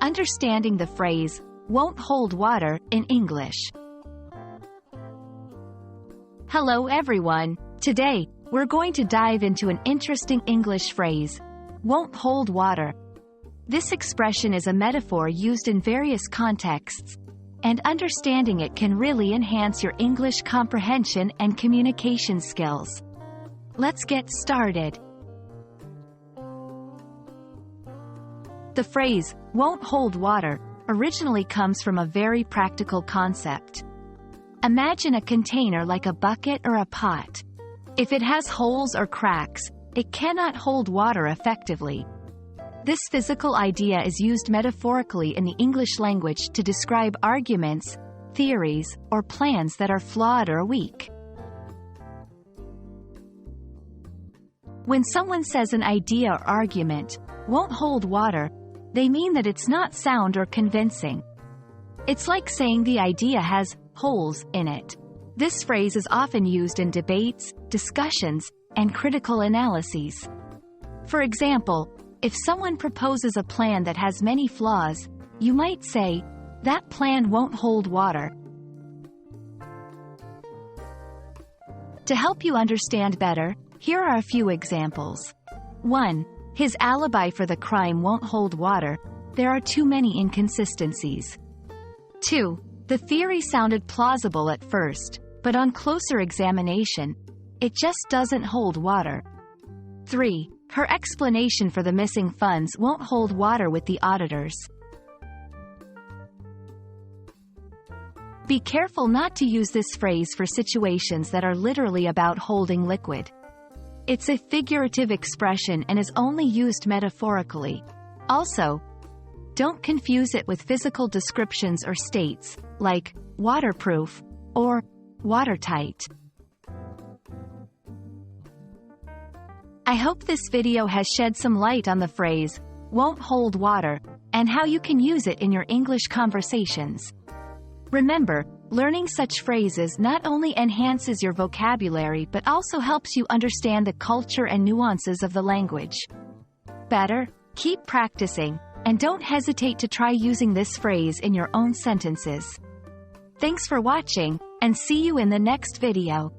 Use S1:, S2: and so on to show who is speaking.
S1: Understanding the phrase, won't hold water, in English. Hello everyone. Today, we're going to dive into an interesting English phrase, won't hold water. This expression is a metaphor used in various contexts, and understanding it can really enhance your English comprehension and communication skills. Let's get started. The phrase, won't hold water, originally comes from a very practical concept. Imagine a container like a bucket or a pot. If it has holes or cracks, it cannot hold water effectively. This physical idea is used metaphorically in the English language to describe arguments, theories, or plans that are flawed or weak. When someone says an idea or argument won't hold water, they mean that it's not sound or convincing. It's like saying the idea has holes in it. This phrase is often used in debates, discussions, and critical analyses. For example, if someone proposes a plan that has many flaws, you might say, that plan won't hold water. To help you understand better, here are a few examples. 1. His alibi for the crime won't hold water. There are too many inconsistencies. 2. The theory sounded plausible at first, but on closer examination, it just doesn't hold water. 3. Her explanation for the missing funds won't hold water with the auditors. Be careful not to use this phrase for situations that are literally about holding liquid. It's a figurative expression and is only used metaphorically. Also, don't confuse it with physical descriptions or states, like waterproof or watertight. I hope this video has shed some light on the phrase, won't hold water, and how you can use it in your English conversations. Remember, learning such phrases not only enhances your vocabulary but also helps you understand the culture and nuances of the language. Better, keep practicing, and don't hesitate to try using this phrase in your own sentences. Thanks for watching, and see you in the next video.